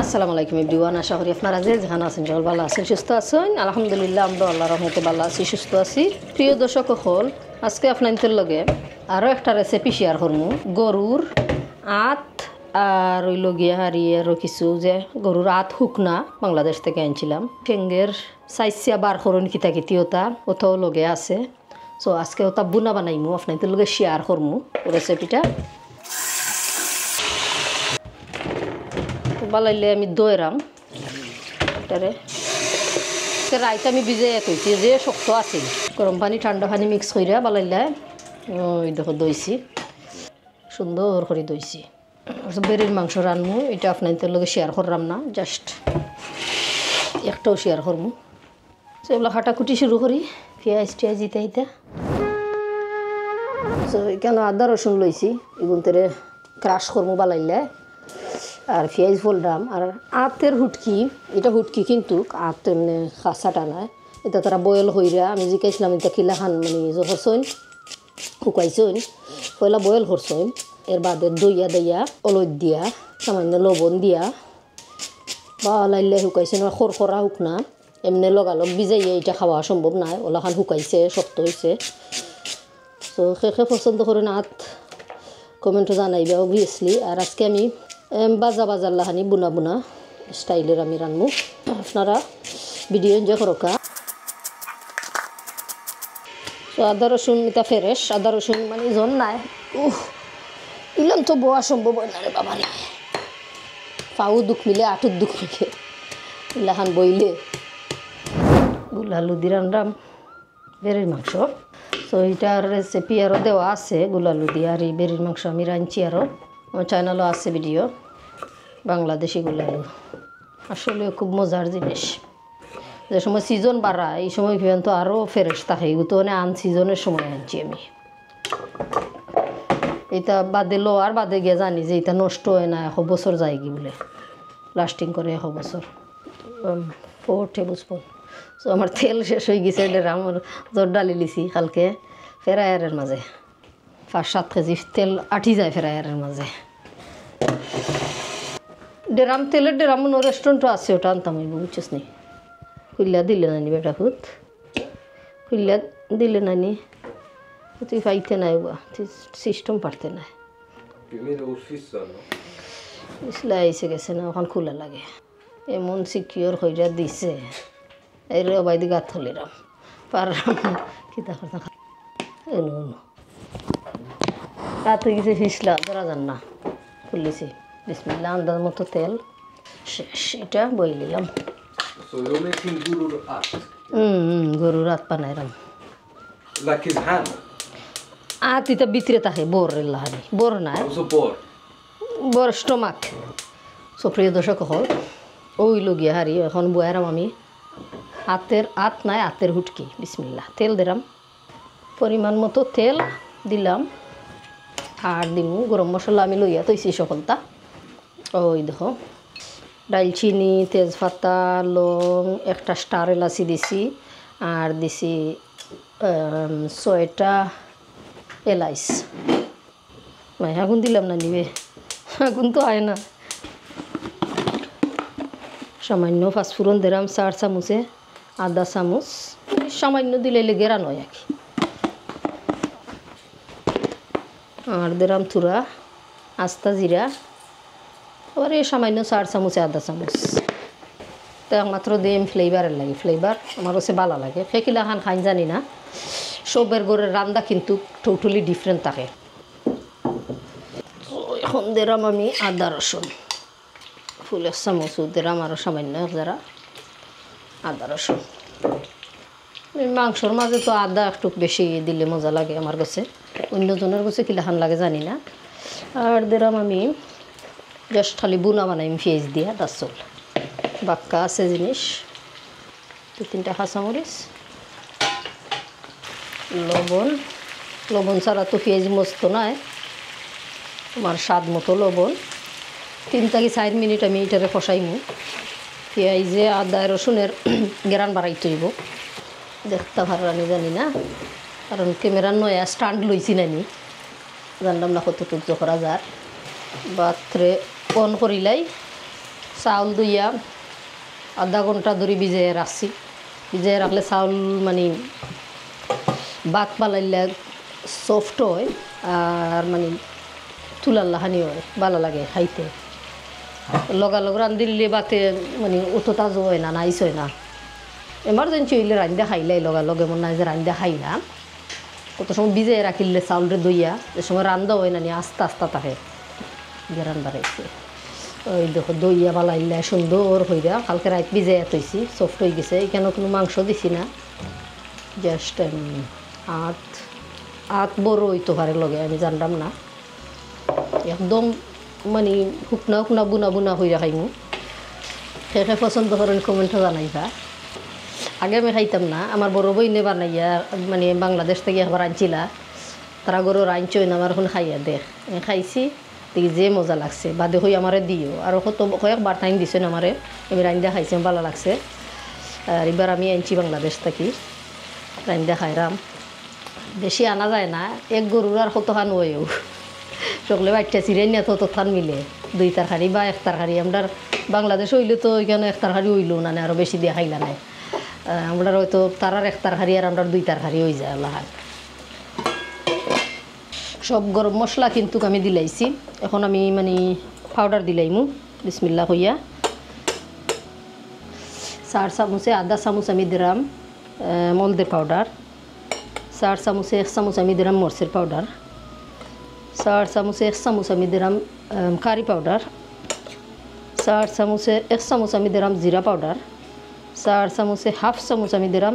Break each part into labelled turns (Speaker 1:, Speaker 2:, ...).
Speaker 1: আসসালামু আলাইকুম এভরিওয়ান, আশা করি আপনারা যেখানে আছেন সকল ভালো আছেন, সুস্থ আছেন। আলহামদুলিল্লাহ আমরা আল্লাহর রহমতে ভালো আছি, সুস্থ আছি। প্রিয় দর্শক সকল, আজকে আপনাদের লগে আরও একটা রেসিপি শেয়ার করবো। গরুর আত আর ওই লগিয়া হারিয়ে আরও কিছু যে গরুর আত হুকনা বাংলাদেশ থেকে আনছিলাম। ঠেঙ্গের সাইসিয়া বার করুন কিতাকিতি ওটা ওটাও লগে আছে। সো আজকে ওটা বুনা বানাইমু, আপনাদের লগে শেয়ার করবো রেসিপিটা। বালাইলে আমি দইরাম এটারে রাইতে আমি ভিজে কইছি যে শক্ত আছে, গরম পানি ঠান্ডা পানি মিক্স কইরা বালাইলে ওই দেখো দইছি, সুন্দর করে দইছি। বেরির মাংস রানমু, এটা আপনাদের লগে শেয়ার করলাম না, জাস্ট একটাও শেয়ার করমু। সেগুলো কাটাকুটি শুরু করি, পেঁয়াজ টিয়াজ দিতে দিতে। তো এখানে আদা রসুন লইছি, এগুলো তেরে ক্রাশ করমু বালাইলে। আর পেঁয়াজ ফোলডাম। আর আতের হুটকি, এটা হুটকি কিন্তু আত এমনি খাসাটা নয়, এটা তারা বয়েল হইরা আমি জিকাইছিলাম এটা কিলা খান মানে করছইন শুকাইছইন পয়লা বয়েল করছইন, এর বাদে দইয়া দইয়া অলদ দিয়া সামান্য লবণ দিয়া বা লাইলে শুকাইছেন। আর খরখরা শুক না, এমনি লগালগ ভিজাইয়ে এটা খাওয়া সম্ভব নয়, ওলাখান শুকাইছে শক্ত হয়েছে। তো সে পছন্দ করে না আত কমেন্টও জানাইবে অবভিয়াসলি। আর আজকে আমি বাজার লাহানি বুনা বুনা স্টাইলের আমি রানবো, আপনারা ভিডিও এনজয় করোকা। তো আদা রসুন এটা ফ্রেশ আদা রসুন মানে জন নাই, ইলাম তো বোয়া সম্ভব হয় না রে বাবা, নাই পাও দুঃখ মিলে আঠুর দুঃখ মিলে ইলাহান বইলে গুলালু দি রান্নাম বেরির মাংস। তো এইটার রেসিপি আরও দেওয়া আছে গুলালু দিয়ে। আর এই বেরির মাংস আমি রাঁধছি, আরও আমার চ্যানেলও আছে ভিডিও, বাংলাদেশি গুলালু। আসলে খুব মজার জিনিস। যে সময় সিজন বাড়া এই সময় তো আরও ফ্রেশ থাকে, এগুলো তো মানে আন সিজনের সময় আনছি আমি। এটা বাদে লো আর বাদে গিয়ে জানি যে এটা নষ্ট হয় না, 1 বছর যায় কি বলে, লাস্টিং করে 1 বছর। 4 টেবিল স্পুন। সো আমার তেল শেষ হয়ে গেছে, আমার জোর ডালি লিছি কালকে ফ্রায়ারের মাঝে, 5-7 কেজি তেল আঠি যায় ফ্রায়ারের মাঝে। ডেরাম তেলের ডেরাম রেস্টুরেন্টও আছে, ওটা আনতাম আমি, বুঝছিস নি। খুললা দিলে নানি বেটা খুদ, খুললা দিলে নানি তুই পাইতে নাই, তুই সিস্টেম পারতে নাই, আইসে গেছে না, ওখান খোলা লাগে। এমন সিকিওর হইয়া দিছে এই রে বাইদি গাত হলিরাম পারলাম কিতা করতাম এনো গাত হয়ে গেছে, ফিসলা ধরা যান না, খুললেছি। বিসমিল্লাহ, আন্দাজ মতো তেল শেষ, এটা বই নিলাম। গরুর আত বানাইলাম। আত এটা ভিতরে থাকে বোর লাহানি, বোর নাই বোর স্টমাক। সুপ্রিয় দর্শক হল, ওই লগিয়া হারি এখন বয়ারাম আমি আত নাই আতের হুটকি। বিসমিল্লাহ, তেল দিলাম পরিমাণ মতো, তেল দিলাম। আর দিমু গরম মশলা আমি লইয়া তৈছি সকলটা। ওই দেখো ডালচিনি, তেজপাতা, লং, একটা স্টার এলাচি দিছি, আর দিছি 6টা এলাইচ। আগুন দিলাম না নিবে, আগুন তো হয় না। সামান্য পাঁচফোড়ন দিলাম 4 চামচে, আদা চামচ সামান্য দিলে লেগেরা নয় আর কি। আর দিলাম থুরা আস্তা জিরা, আবার এই সামান্য 4 চামচে আদা চামচ। তো একমাত্র দিম ফ্লেভারের লাগে, ফ্লেভার আমার কাছে ভালো লাগে। ফেকিলা খান খাইন জানি না, সবের ঘরের রান্না কিন্তু টোটালি ডিফারেন্ট থাকে। এখন দিলাম আমি আদা রসুন, ফুলের চামচও দিলাম, আরও সামান্য যারা আদা রসুন। মাংসর মাঝে তো আদা একটু বেশি দিলে মজা লাগে আমার কাছে, অন্যজনের কাছে কিলাখান লাগে জানি না। আর দিলাম আমি জাস্ট খালি বুনা বানাই পেঁয়াজ দিয়া, দাসল বাক্কা আছে জিনিস। 2-3টা কাঁচামরিচ, লবণ। লবণ ছাড়া তো পেঁয়াজ মস্ত নয়, তোমার স্বাদ মতো লবণ। 3 থেকে 4 মিনিট আমি এটারে কষাইমু। পেঁয়াজে আদা রসুনের গেরান বাড়াইতে হইব, দেখতে ভালো রানি জানি না, কারণ ক্যামেরার নয়া স্ট্যান্ড লইছি নানি, জানলাম না কতটুকু করা যার। বাত্রে অন করিলাই চাউল দইয়া আধা ঘন্টা ধরে ভিজিয়ে রাখছি। ভিজিয়ে রাখলে চাউল মানে ভাত বানাইলে সফট হয় আর মানে তুলার লাহানি হয়, ভালো লাগে খাইতে। লগালগ রান্ধিলে বাতে মানে অত তাজা হয় না, নাইস হয় না। এমার্জেন্সি হইলে রান্ধা খাইলাই লগালগ, এমন নাই যে রান্ধা খাইলাম। কত সময় ভিজিয়ে রাখিলে চাউলটা দইয়া যে সময় রান্ধা হয় না, আস্তে আস্তে থাকে গেরান বাড়াইছে। ওই দেখো দইয়া বালাইলে সুন্দর হইয়া কালকে রাত ভিজাইয়া থইছি, সফট হয়ে গেছে। এখানে কোনো মাংস দিছি না, জাস্ট আত বড় হইতে পারে লগে, আমি জানলাম না। একদম মানে শুকনা শুকনা বুনা বুনা হইয়া খাইমু। সেখানে পছন্দ করেন কমেন্টও জানাইবা। আগে আমি খাইতাম না, আমার বড় বইনে বানাইয়া মানে বাংলাদেশ থেকে একবার আনছিলা, তারা গরু রাঁধছে না, আমার এখন খাইয়া দেখ। আমি খাইছি, দেখি যে মজা লাগছে, বাদে হই আমারে দিও। আর কত কয়েকবার টাইম দিছেন আমারে, আমি রান্ধা খাইছি, ভালো লাগছে। আর এবার আমি আনছি বাংলাদেশ থেকে, রান্ধা খাইরাম। বেশি আনা যায় না, এক গরুর আর কত খান হয়েও সকলে বাচ্চা চিরাই না তত খান মিলে 2 তরকারি বা 1 তরকারি। আমরা বাংলাদেশ হইলে তো ওইখানে 1 তরকারি হইল না, আরও বেশি দিয়ে খাইলা নাই। আমরা হয়তো তারার 1 তরকারি আর আমরা 2 তরকারি হয়ে যায় লাহান। সব গরম মশলা কিন্তু আমি দিলাইছি। এখন আমি মানে পাউডার দিলাইমু, বিসমিল্লাহ হইয়া। 4 চামচে আধা চামচ আমি দিলাম মলদের পাউডার, 4 চামচে 1 চামচ আমি দিলাম মরচের পাউডার, 4 চামচে 1 চামচ আমি দিলাম কারি পাউডার, 4 চামচে 1 চামচ আমি দিলাম জিরা পাউডার, 4 চামচে হাফ চামচ আমি দিলাম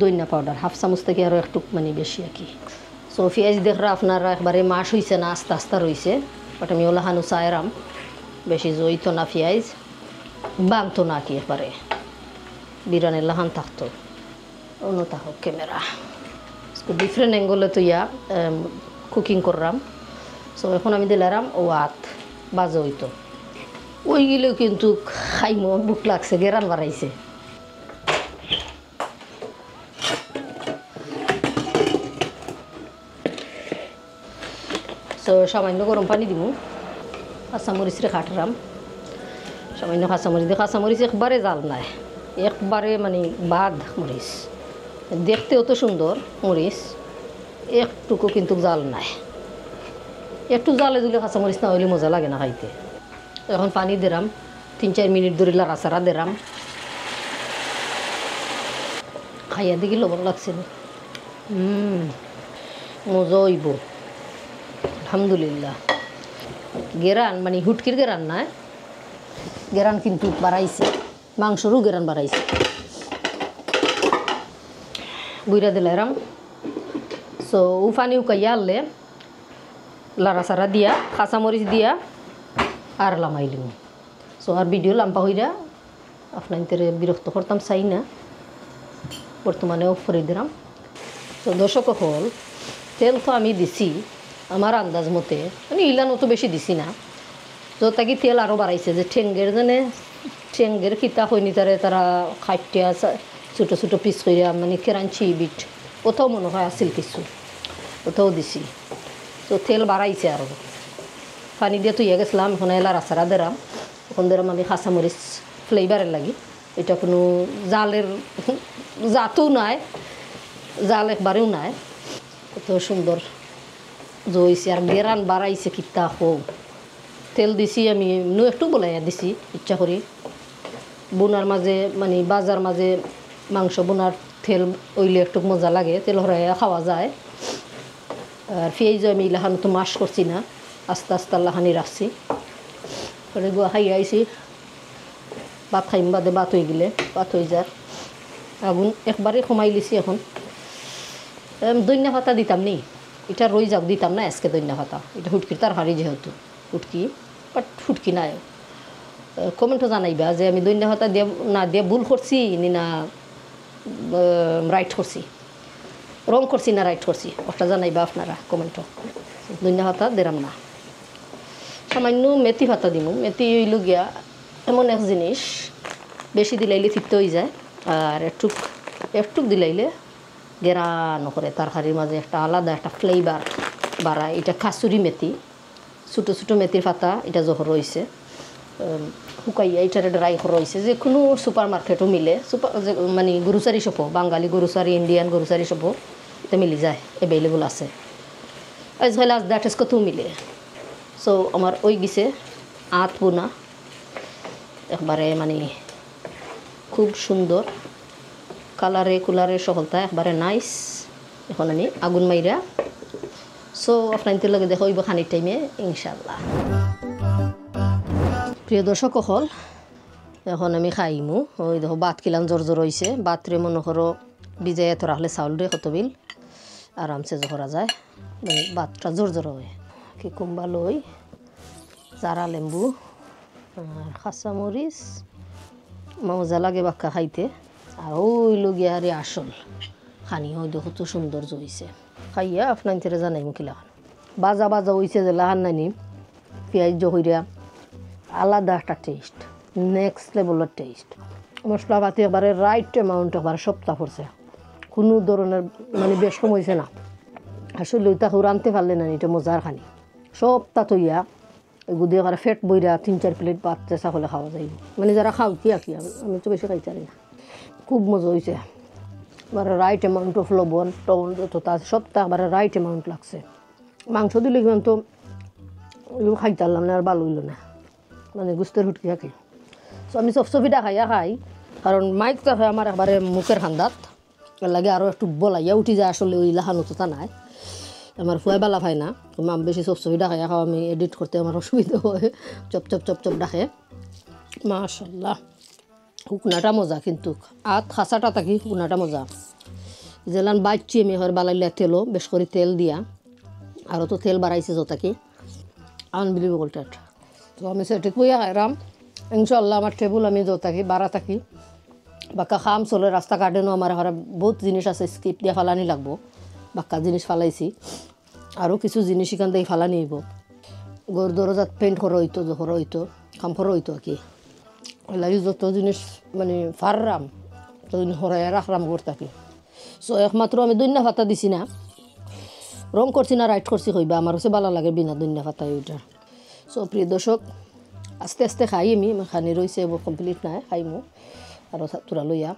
Speaker 1: দইনা পাউডার। হাফ চামচ থেকে আরও একটু মানে বেশি আর কি। সো পেঁয়াজ দেখরা আপনারা একবারে মাস হয়েছে না, আস্তে আস্তে রয়েছে। বাট আমি ওলাহানো চাইরাম, বেশি জইতো না পেঁয়াজ, বাংতো না কি একবারে বিরানের লাহান থাকতো। অন্য থাকুক ক্যামেরা ডিফারেন্ট অ্যাঙ্গলে তো ইয়া কুকিং করলাম। সো এখন আমি দিলাম ও আত বাজে হইতো, ওইগুলো কিন্তু খাইমো, বুক লাগছে, গেরান বাড়াইছে। তো সামান্য গরম পানি দিব, কাঁচামরিচরে খাটরাম, সামান্য কাঁচামরিচ দিয়ে। কাঁচামরিচ একবারে জাল নাই, একবারে মানে বাদ মরিচ, দেখতেও তো সুন্দর মরিচ, একটুকু কিন্তু জাল নাই। একটু জালে দিলে কাঁচামরিচ না হইলে মজা লাগে না খাইতে। এখন পানি দিলাম, 3-4 মিনিট ধরে লাড়াচাড়া দিলাম। খাইয়া দেখি লবণ লাগছে না, মজা হইব আলহামদুলিল্লাহ। গেরান মানে হুটকির গেরান না, গেরান কিন্তু বাড়াইছে, মাংসরও গেরান বাড়াইছে। বুইরা দিলাম। সো ও পানি উকাইয়া আনলে লাড়াচাড়া দিয়া কাঁচামরিচ দিয়া আর লামাইলিম। সো আর ভিডিও লাম্পা হইরা আপনাদের বিরক্ত করতাম চাই না, বর্তমানে অফ করে দিলাম। তো দর্শক হল, তেল তো আমি দিছি আমার আন্দাজ মতে, মানে ইলানো তো বেশি দিছি না। তো তাকে তেল আরও বাড়াইছে, যে ঠেঙ্গের জানে ঠেঙ্গের খিতা হয়নি তারে তারা খাইটিয়া ছোটো ছোটো পিস করিয়া মানে কেরাঞ্চি বিট কোথাও মনে হয় আসিল কিছু, কোথাও দিছি। তো তেল বাড়াইছে আরও, পানি দিয়ে তুইয়া গেছিলাম। এখন এলার আচারা দিলাম, এখন দিলাম আমি কাঁচামরিচ ফ্লেভারের লাগি। এটা কোনো জালের জাতও নাই, জাল একবারেও নাই, কত সুন্দর জইছে আর গেরান বাড়াইছে কিতা হোক। তেল দিছি আমি একটু বলাইয়া দিছি ইচ্ছা করি, বোনার মাঝে মানে বাজার মাঝে মাংস বোনার তেল ওইলে একটু মজা লাগে, তেল হরাইয়া খাওয়া যায়। আর পেঁয়াজ আমি লাহানো তো মাস করছি না, আস্তে আস্তে লাহানি রাখছি। পরে গোয়া খাইয়া আইছি, ভাত খাইম বাদে ভাত হয়ে গেলে ভাত হয়ে যার আগুন একবারে কমাই লিছি। এখন দৈন্যা পাতা দিতাম নি, এটা রই যাক দিতাম না আজকে দৈন্যা পাতা, এটা হুটকির তরকারি যেহেতু হুটকি, বাট হুটকি নাই। কমেন্টও জানাইবা যে আমি দৈন্যা পাতা দিয়ে না দিয়ে ভুল করছি না রাইট করছি, রং করছি না রাইট করছি, ওটা জানাইবা আপনারা কমেন্টও। দৈন্যা পাতা দিলাম না, সামান্য মেথি পাতা দিব। মেথি হইল গিয়া এমন এক জিনিস, বেশি দিলাইলে তৃপ্ত হয়ে যায়, আর একটুক দিলাইলে গেরান করে তরকারির মাঝে একটা আলাদা একটা ফ্লেভার বাড়ায়। এটা কাসুরি মেথি, ছোটো ছোটো মেথির পাতা, এটা জহর রয়েছে। শুকাইয়া এটারে ড্রাই করা হয়েছে, যে কোনো সুপার মার্কেটও মিলে, মানে গ্রোসারি শপও, বাঙালি গ্রোসারি, ইন্ডিয়ান গ্রোসারি শপও এটা মিলি যায়, অ্যাভেলেবল আছে, এজ ওয়েল আজ দ্যাট কতও মিলে। সো আমার ওই গেছে আত বোনা একবারে মানে খুব সুন্দর কালারে কুলারে সকলতা একবারে নাইস। এখন আমি আগুন মাইরা সো আপনাদের লগে দেখা হইব খানির টাইমে ইনশাল্লাহ। প্রিয় দর্শক হল, এখন আমি খাইমু। ওই দেখো ভাত কিলাম জোর জোর হয়েছে, ভাতরে মনে করো ভিজাই এত রাখলে চাউল রে কত বিল আরামসে করা যায়, মানে ভাতটা জোর জোর হয়। কি কুম্বা লই, চারা লেম্বু আর কাঁচামরিচ, মজা লাগে বাক্কা খাইতে। আর ওই লগিয়া আরে আসল খানি হয় দেখো তো সৌন্দর্য হয়েছে। খাইয়া আপনার জানাইমু কিলাখান বাজা বাজা হয়েছে যে লাহান নানি পেঁয়াজ জহইরা আলাদা একটা টেস্ট, নেক্সট লেভেলের টেস্ট। মশলাপাতি এবারে রাইট অ্যামাউন্ট এবারে সপ্তাহ পড়ছে, কোনো ধরনের মানে বেশ কম হয়েছে না। আসলে ওইটা রাঁধতে পারলে না এটা মজার খানি সপ্তাহ তৈয়া এগুলো এবারে ফেট বইরা 3-4 প্লেট ভাত চেষ্টা করলে খাওয়া যাইব। মানে যারা খাও কি আর কি, আমি তো বেশি খাইতে পারি না, খুব মজা হয়েছে। এবারে রাইট অ্যামাউন্ট অফ লবণ টবণ তো তার সপ্তাহ এবারে রাইট অ্যামাউন্ট লাগছে। মাংস দিলে কিন্তু খাইতে পারলাম না, আর ভালো হইল না, মানে গুস্তের হুটকি খাই। সো আমি চপচপিটা খাইয়া খাই, কারণ মাইকটা হয় আমার একবারে মুখের খান্দাত লাগে আরও একটু বলাইয়া উঠি যায়। আসলে ওই লাহানো তো তা নাই, আমার ফুয়াই বালা খাই না, আমি বেশি চপচপিটা খাইয়া খাও, আমি এডিট করতে আমার অসুবিধা হয়, চপ চপ চপ চপ ডাকে। মাশাল্লাহ শুকনাটা মজা, কিন্তু আত খাঁচাটা থাকি শুকনাটা মজা। যেলান বাচ্চি আমি হয় বালাইলে তেলও বেশ করে তেল দিয়া, আরও তো তেল বাড়াইছে যতাকি আনবিলিভেবল টেট। তো আমি সেটি কুইয়া খাইরাম ইনশাল্লাহ। আমার টেবুল আমি যতাকি বাড়া থাকি বাক্কা খাম চলে, রাস্তা গার্ডেনও আমার ঘরে বহুত জিনিস আছে, স্কিপ দিয়ে ফালানি লাগবো, বাক্কা জিনিস ফালাইছি, আরও কিছু জিনিস এখান থেকে ফালানি হইব। গর দরজাত পেন্ট করা হইতো, জহর হইতো, খাম্পর হইতো আর কি, লাগে যত জিনিস মানে ফাররাম ততদিন হরাই রাখরাম গর থাকি। সো একমাত্র আমি দৈন্যা ফাতা দিছি না, রং করছি না রাইট করছি হইবা, আমার হচ্ছে ভালো লাগে বিনা দৈন্যা ফাতাই ওইটা। সো প্রিয় দর্শক আস্তে আস্তে খাই আমি, খানি রয়েছে কমপ্লিট নাই, খাইমু আরও তোরা লইয়া।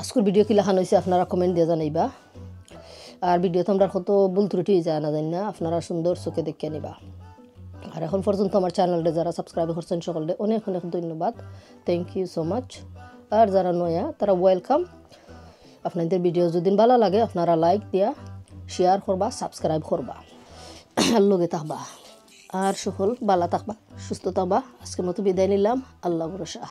Speaker 1: আজকের ভিডিও কিলাখান হয়েছে আপনারা কমেন্ট দিয়ে জানাইবা, আর ভিডিও তো আমরা কত ভুল ত্রুটি যায় না জানি না, আপনারা সুন্দর চোখে দেখে নিবা। আর এখন পর্যন্ত আমার চ্যানেলটা যারা সাবস্ক্রাইব করছেন সকলে অনেক অনেক ধন্যবাদ, থ্যাংক ইউ সো মাচ। আর যারা নয়া তারা ওয়েলকাম। আপনাদের ভিডিও যদি ভালো লাগে আপনারা লাইক দিয়া শেয়ার করবা, সাবস্ক্রাইব করবা, লগে থাকবা, আর সকল ভালো থাকবা, সুস্থ থাকবা। আজকের মতো বিদায় নিলাম, আল্লাহ ভরসা।